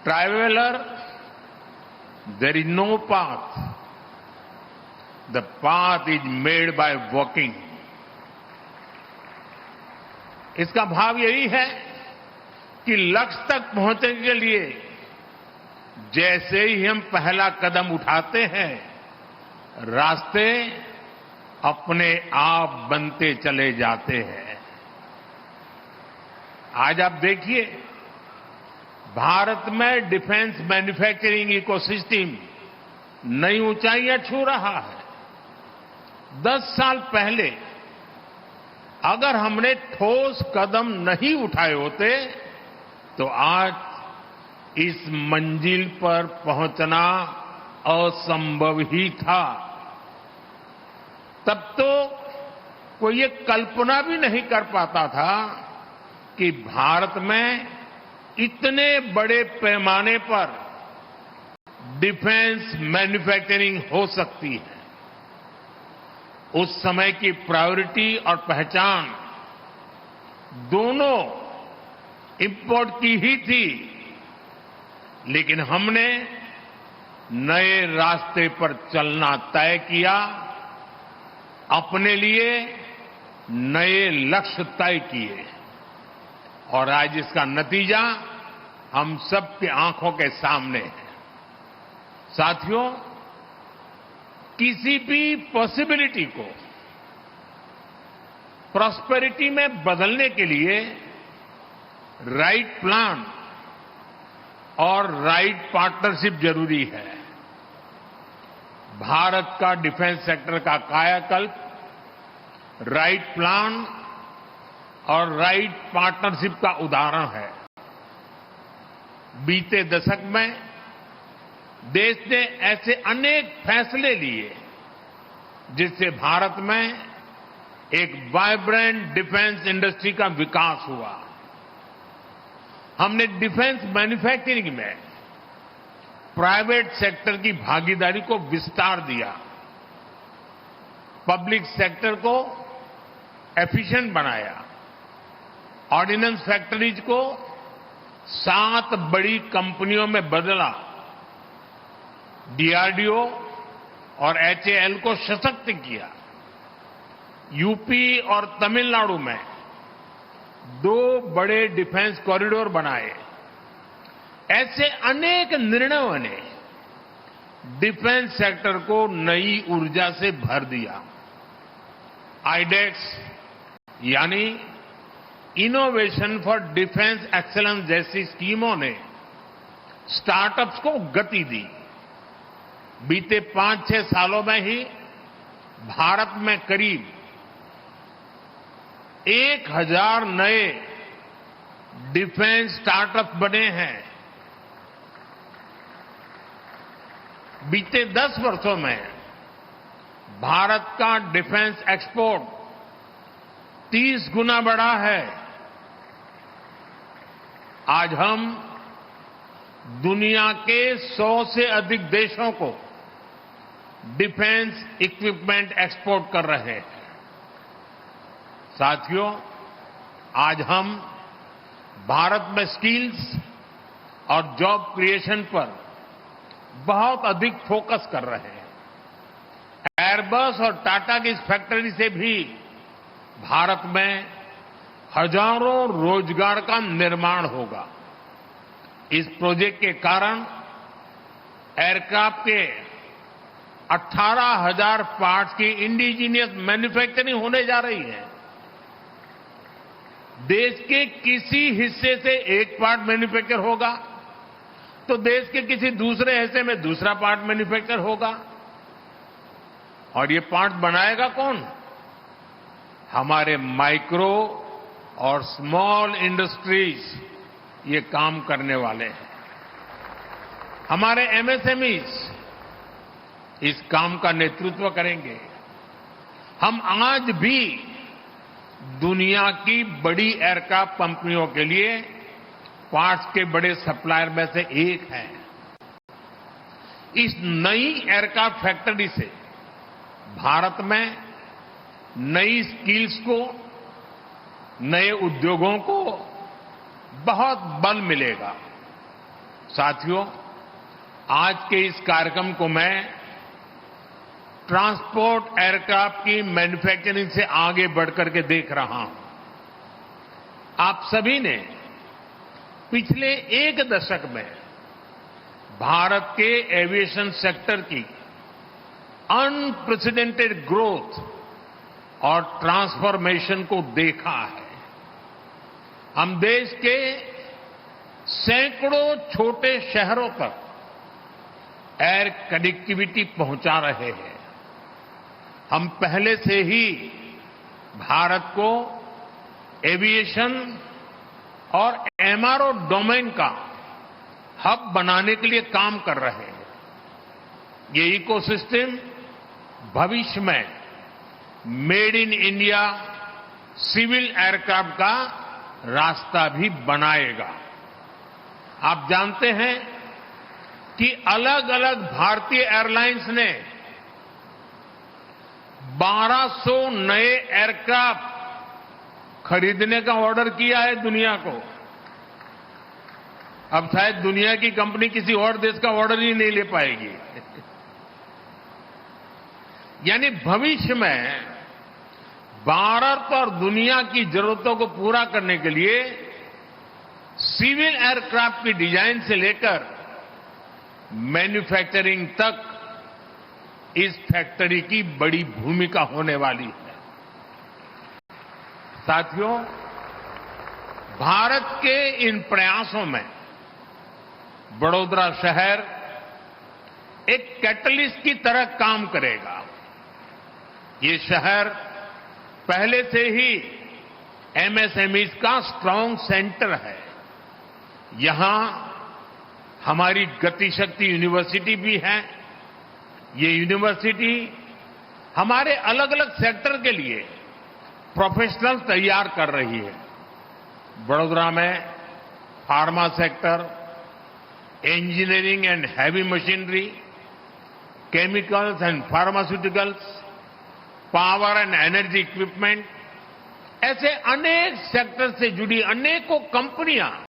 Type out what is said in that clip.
Traveler, there is no path. The path is made by walking. इसका भाव यही है कि लक्ष्य तक पहुंचने के लिए जैसे ही हम पहला कदम उठाते हैं, रास्ते अपने आप बनते चले जाते हैं। आज आप देखिए, भारत में डिफेंस मैन्युफैक्चरिंग इकोसिस्टम नई ऊंचाइयां छू रहा है। 10 साल पहले अगर हमने ठोस कदम नहीं उठाए होते तो आज इस मंजिल पर पहुंचना असंभव ही था। तब तो कोई ये कल्पना भी नहीं कर पाता था कि भारत में इतने बड़े पैमाने पर डिफेंस मैन्युफैक्चरिंग हो सकती है। उस समय की प्रायोरिटी और पहचान दोनों इंपोर्ट की ही थी, लेकिन हमने नए रास्ते पर चलना तय किया, अपने लिए नए लक्ष्य तय किए और आज इसका नतीजा हम सबकी आंखों के सामने है। साथियों, किसी भी पॉसिबिलिटी को प्रॉस्पेरिटी में बदलने के लिए राइट प्लान और राइट पार्टनरशिप जरूरी है। भारत का डिफेंस सेक्टर का कायाकल्प राइट प्लान और राइट पार्टनरशिप का उदाहरण है। बीते दशक में देश ने ऐसे अनेक फैसले लिए जिससे भारत में एक वाइब्रेंट डिफेंस इंडस्ट्री का विकास हुआ। हमने डिफेंस मैन्युफैक्चरिंग में प्राइवेट सेक्टर की भागीदारी को विस्तार दिया, पब्लिक सेक्टर को एफिशिएंट बनाया, ऑर्डिनेंस फैक्ट्रीज को 7 बड़ी कंपनियों में बदला, डीआरडीओ और एचएएल को सशक्त किया, यूपी और तमिलनाडु में 2 बड़े डिफेंस कॉरिडोर बनाए। ऐसे अनेक निर्णयों ने डिफेंस सेक्टर को नई ऊर्जा से भर दिया। आईडेक्स यानी इनोवेशन फॉर डिफेंस एक्सीलेंस जैसी स्कीमों ने स्टार्टअप्स को गति दी। बीते 5-6 सालों में ही भारत में करीब 1000 नए डिफेंस स्टार्टअप बने हैं। बीते 10 वर्षों में भारत का डिफेंस एक्सपोर्ट 30 गुना बढ़ा है। आज हम दुनिया के 100 से अधिक देशों को डिफेंस इक्विपमेंट एक्सपोर्ट कर रहे हैं। साथियों, आज हम भारत में स्किल्स और जॉब क्रिएशन पर बहुत अधिक फोकस कर रहे हैं। एयरबस और टाटा की इस फैक्ट्री से भी भारत में हजारों रोजगार का निर्माण होगा। इस प्रोजेक्ट के कारण एयरक्राफ्ट के 18,000 पार्ट्स की इंडिजीनियस मैन्युफैक्चरिंग होने जा रही है। देश के किसी हिस्से से एक पार्ट मैन्युफैक्चर होगा तो देश के किसी दूसरे हिस्से में दूसरा पार्ट मैन्युफैक्चर होगा। और ये पार्ट बनाएगा कौन? हमारे माइक्रो और स्मॉल इंडस्ट्रीज ये काम करने वाले हैं। हमारे एमएसएमईज इस काम का नेतृत्व करेंगे। हम आज भी दुनिया की बड़ी एयरक्राफ्ट कंपनियों के लिए पार्ट्स के बड़े सप्लायर में से एक हैं। इस नई एयरक्राफ्ट फैक्ट्री से भारत में नई स्किल्स को, नए उद्योगों को बहुत बल मिलेगा। साथियों, आज के इस कार्यक्रम को मैं ट्रांसपोर्ट एयरक्राफ्ट की मैन्युफैक्चरिंग से आगे बढ़कर के देख रहा हूं। आप सभी ने पिछले एक दशक में भारत के एविएशन सेक्टर की अनप्रेसिडेंटेड ग्रोथ और ट्रांसफॉर्मेशन को देखा है। हम देश के सैकड़ों छोटे शहरों तक एयर कनेक्टिविटी पहुंचा रहे हैं। हम पहले से ही भारत को एविएशन और एमआरओ डोमेन का हब बनाने के लिए काम कर रहे हैं। ये इकोसिस्टम भविष्य में made in India civil aircraft का रास्ता भी बनाएगा। आप जानते हैं कि अलग अलग भारतीय एयरलाइंस ने 1200 नए एयरक्राफ्ट खरीदने का ऑर्डर किया है दुनिया को। अब शायद दुनिया की कंपनी किसी और देश का ऑर्डर ही नहीं ले पाएगी। यानी भविष्य में भारत और दुनिया की जरूरतों को पूरा करने के लिए सिविल एयरक्राफ्ट की डिजाइन से लेकर मैन्युफैक्चरिंग तक इस फैक्ट्री की बड़ी भूमिका होने वाली है। साथियों, भारत के इन प्रयासों में वडोदरा शहर एक कैटलिस्ट की तरह काम करेगा। ये शहर पहले से ही एमएसएमईज का स्ट्रांग सेंटर है। यहां हमारी गतिशक्ति यूनिवर्सिटी भी है। ये यूनिवर्सिटी हमारे अलग अलग सेक्टर के लिए प्रोफेशनल तैयार कर रही है। वडोदरा में pharma sector, engineering and heavy machinery, chemicals and pharmaceuticals, power and energy equipment, ऐसे अनेक सेक्टर से जुड़ी अनेकों कंपनियां